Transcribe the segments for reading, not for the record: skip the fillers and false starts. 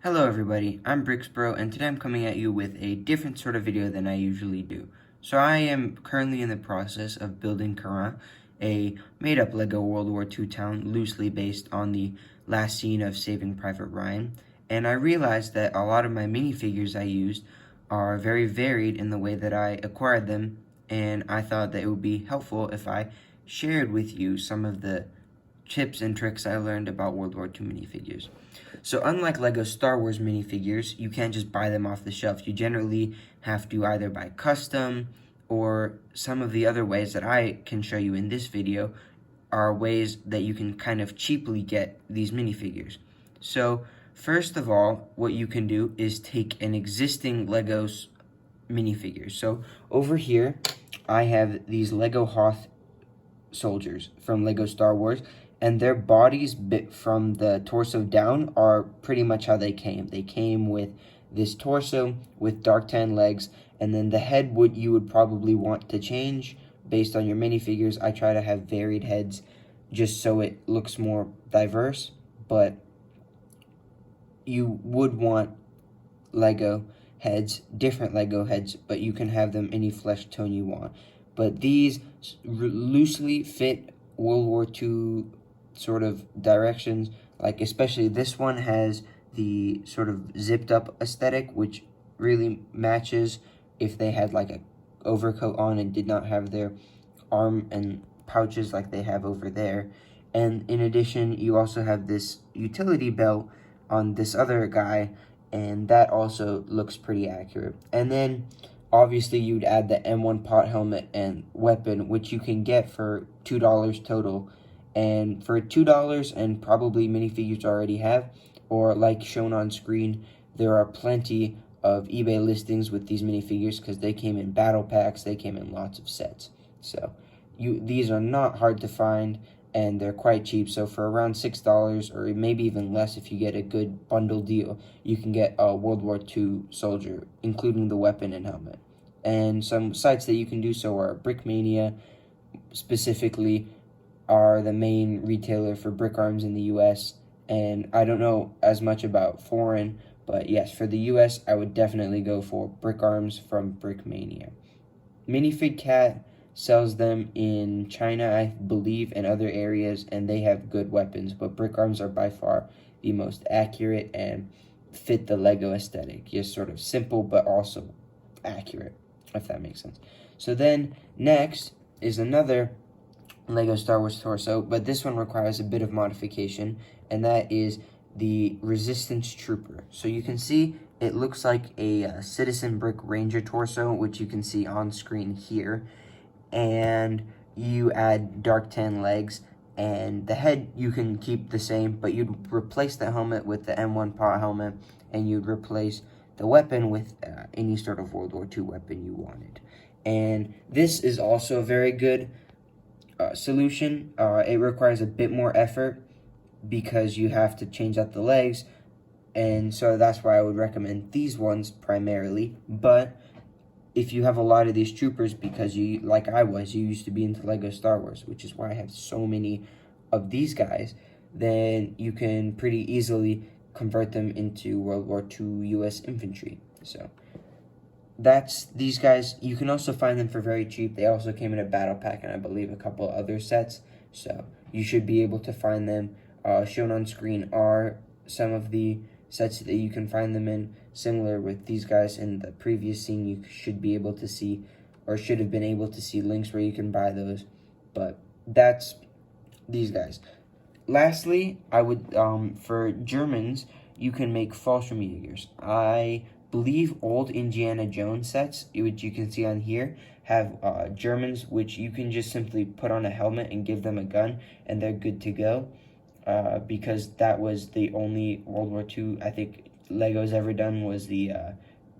Hello everybody, I'm BRIX Bro, and today I'm coming at you with a different sort of video than I usually do. So I am currently in the process of building Kara, a made-up LEGO World War II town loosely based on the last scene of Saving Private Ryan, and I realized that a lot of my minifigures I used are very varied in the way that I acquired them, and I thought that it would be helpful if I shared with you some of the tips and tricks I learned about World War II minifigures. So unlike LEGO Star Wars minifigures, you can't just buy them off the shelf. You generally have to either buy custom, or some of the other ways that I can show you in this video are ways that you can kind of cheaply get these minifigures. So first of all, what you can do is take an existing LEGO's minifigures. So over here, I have these LEGO Hoth Soldiers from LEGO Star Wars, and their bodies bit from the torso down are pretty much how they came. They came with this torso with dark tan legs, and then the head you would probably want to change based on your minifigures. I try to have varied heads just so it looks more diverse, but you would want LEGO heads, different LEGO heads, but you can have them any flesh tone you want. But these loosely fit World War II sort of directions, like especially this one has the sort of zipped up aesthetic, which really matches if they had like a overcoat on and did not have their arm and pouches like they have over there. And in addition, you also have this utility belt on this other guy, and that also looks pretty accurate. And then obviously you'd add the M1 pot helmet and weapon, which you can get for $2 total. And for $2, and probably minifigures already have, or like shown on screen, there are plenty of eBay listings with these minifigures because they came in battle packs, they came in lots of sets. So these are not hard to find, and they're quite cheap. So for around $6, or maybe even less if you get a good bundle deal, you can get a World War II soldier, including the weapon and helmet. And some sites that you can do so are Brickmania, specifically, are the main retailer for brick arms in the US, and I don't know as much about foreign, but yes, for the US, I would definitely go for brick arms from Brickmania. Minifig Cat sells them in China, I believe, and other areas, and they have good weapons, but brick arms are by far the most accurate and fit the LEGO aesthetic. Just sort of simple, but also accurate, if that makes sense. So then, next is another LEGO Star Wars torso, but this one requires a bit of modification, and that is the Resistance Trooper. So you can see it looks like a Citizen Brick Ranger torso, which you can see on screen here, and you add dark tan legs, and the head you can keep the same, but you'd replace the helmet with the M1 pot helmet, and you'd replace the weapon with any sort of World War II weapon you wanted. And this is also a very good solution. It requires a bit more effort because you have to change out the legs, and so that's why I would recommend these ones primarily. But if you have a lot of these troopers, because you, like I was, you used to be into LEGO Star Wars, which is why I have so many of these guys, then you can pretty easily convert them into World War II US infantry. So that's these guys. You can also find them for very cheap. They also came in a battle pack and I believe a couple other sets, so you should be able to find them. Shown on screen are some of the sets that you can find them in. Similar with these guys in the previous scene, you should be able to see, or should have been able to see, links where you can buy those. But that's these guys. Lastly, I would, for Germans, you can make Fallschirm Yeagers. I believe old Indiana Jones sets, which you can see on here, have Germans, which you can just simply put on a helmet and give them a gun, and they're good to go. Because that was the only World War II I think LEGO's ever done, was the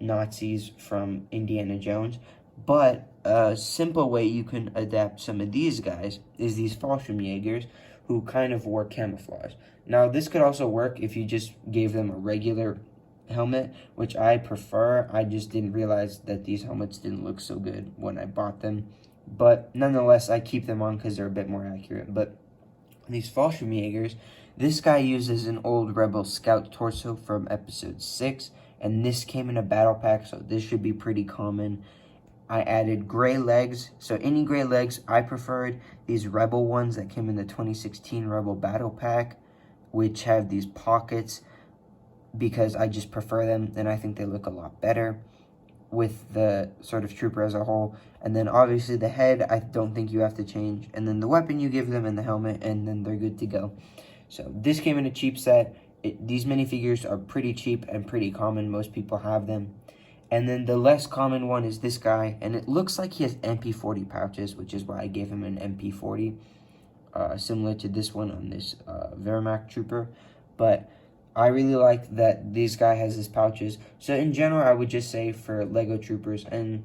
Nazis from Indiana Jones. But a simple way you can adapt some of these guys is these Fallschirm Yeagers, who kind of wore camouflage. Now, this could also work if you just gave them a regular helmet, which I prefer. I just didn't realize that these helmets didn't look so good when I bought them. But nonetheless, I keep them on because they're a bit more accurate. But these Fallschirm Yeagers, This guy uses an old Rebel Scout torso from episode 6, and this came in a battle pack, so this should be pretty common. I added gray legs, so any gray legs, I preferred these Rebel ones that came in the 2016 Rebel Battle Pack, which have these pockets, because I just prefer them, and I think they look a lot better with the sort of trooper as a whole. And then obviously the head, I don't think you have to change, and then the weapon you give them and the helmet, and then they're good to go. So this came in a cheap set. These minifigures are pretty cheap and pretty common. Most people have them. And then the less common one is this guy, and it looks like he has MP40 pouches, which is why I gave him an MP40, similar to this one on this Wehrmacht Trooper. But I really like that this guy has his pouches. So in general, I would just say for LEGO Troopers, and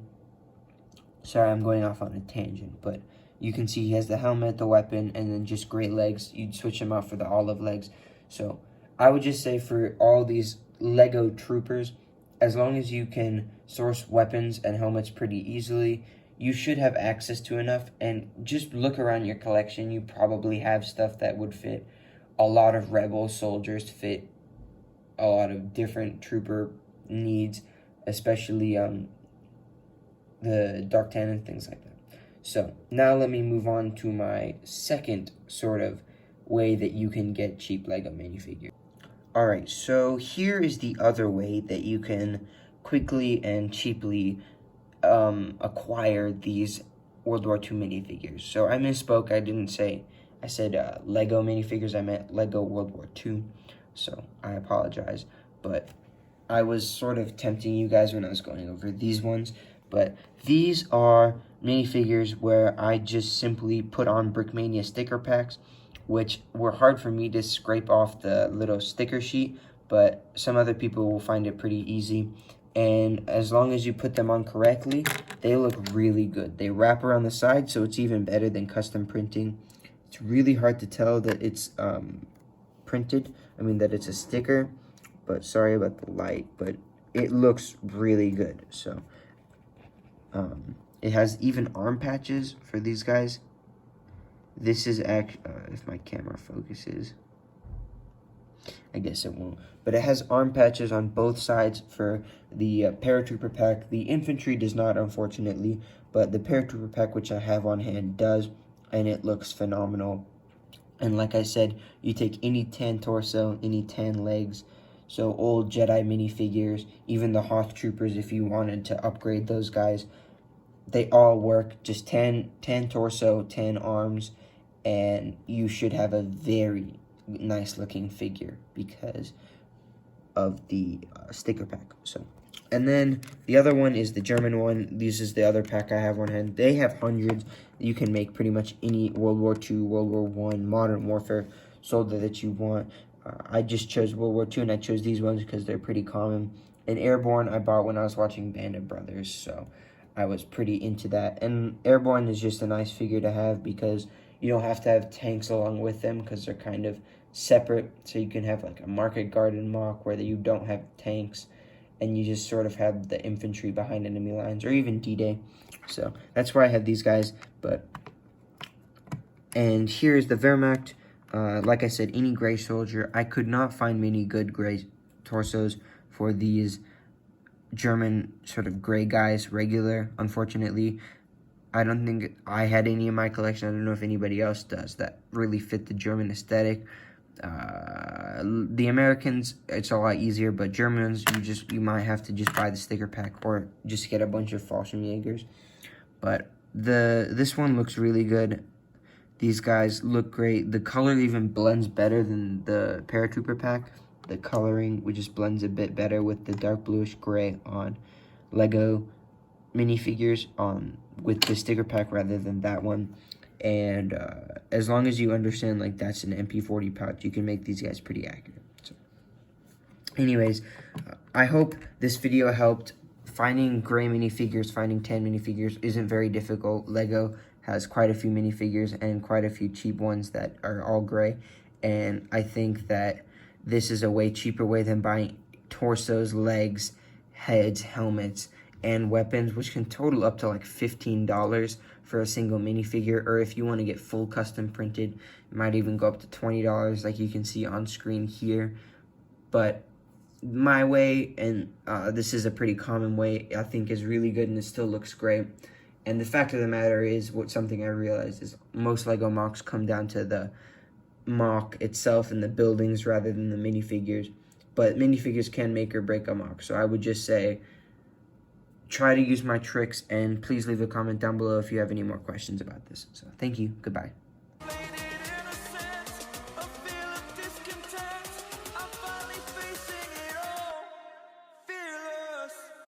sorry, I'm going off on a tangent, but you can see he has the helmet, the weapon, and then just great legs. You'd switch him out for the olive legs. So I would just say for all these LEGO Troopers, as long as you can source weapons and helmets pretty easily, you should have access to enough. And just look around your collection. You probably have stuff that would fit a lot of Rebel soldiers, fit a lot of different trooper needs, especially the Dark Tan and things like that. So now let me move on to my second sort of way that you can get cheap LEGO minifigures. Alright, so here is the other way that you can quickly and cheaply acquire these World War II minifigures. So I misspoke, I said LEGO minifigures, I meant LEGO World War II. So I apologize, but I was sort of tempting you guys when I was going over these ones. But these are minifigures where I just simply put on Brickmania sticker packs, which were hard for me to scrape off the little sticker sheet, but some other people will find it pretty easy. And as long as you put them on correctly, they look really good. They wrap around the side, so it's even better than custom printing. It's really hard to tell that it's that it's a sticker, but sorry about the light, but it looks really good. So it has even arm patches for these guys. This is if my camera focuses, I guess it won't, but it has arm patches on both sides for the Paratrooper Pack. The infantry does not, unfortunately, but the Paratrooper Pack, which I have on hand, does, and it looks phenomenal. And like I said, you take any tan torso, any tan legs, so old Jedi minifigures, even the Hoth Troopers, if you wanted to upgrade those guys, they all work. Just tan torso, tan arms, and you should have a very nice looking figure because of the sticker pack. So, and then the other one is the German one. This is the other pack I have on hand. They have hundreds. You can make pretty much any World War II, World War I, Modern Warfare soldier that you want. I just chose World War II, and I chose these ones because they're pretty common. And Airborne I bought when I was watching Band of Brothers, so I was pretty into that. And Airborne is just a nice figure to have because you don't have to have tanks along with them because they're kind of separate. So you can have like a Market Garden mock where you don't have tanks and you just sort of have the infantry behind enemy lines, or even D-Day. So that's why I have these guys. And here's the Wehrmacht. Like I said, any gray soldier. I could not find many good gray torsos for these German sort of gray guys, regular, unfortunately. I don't think I had any in my collection. I don't know if anybody else does that really fit the German aesthetic. The Americans, it's a lot easier, but Germans, you might have to just buy the sticker pack or just get a bunch of Fallschirm Yeagers. But this one looks really good. These guys look great. The color even blends better than the Paratrooper Pack. The coloring, which just blends a bit better with the dark bluish gray on LEGO minifigures with the sticker pack rather than that one. And as long as you understand like that's an MP40 pouch, you can make these guys pretty accurate. So anyways, I hope this video helped. Finding gray minifigures, finding tan minifigures isn't very difficult. LEGO has quite a few minifigures and quite a few cheap ones that are all gray, and I think that this is a way cheaper way than buying torsos, legs, heads, helmets, and weapons, which can total up to like $15 for a single minifigure, or if you want to get full custom printed, it might even go up to $20 like you can see on screen here. But my way, and this is a pretty common way, I think is really good and it still looks great. And the fact of the matter is, something I realized is most LEGO mocks come down to the mock itself and the buildings rather than the minifigures. But minifigures can make or break a mock. So I would just say, try to use my tricks, and please leave a comment down below if you have any more questions about this. So thank you. Goodbye.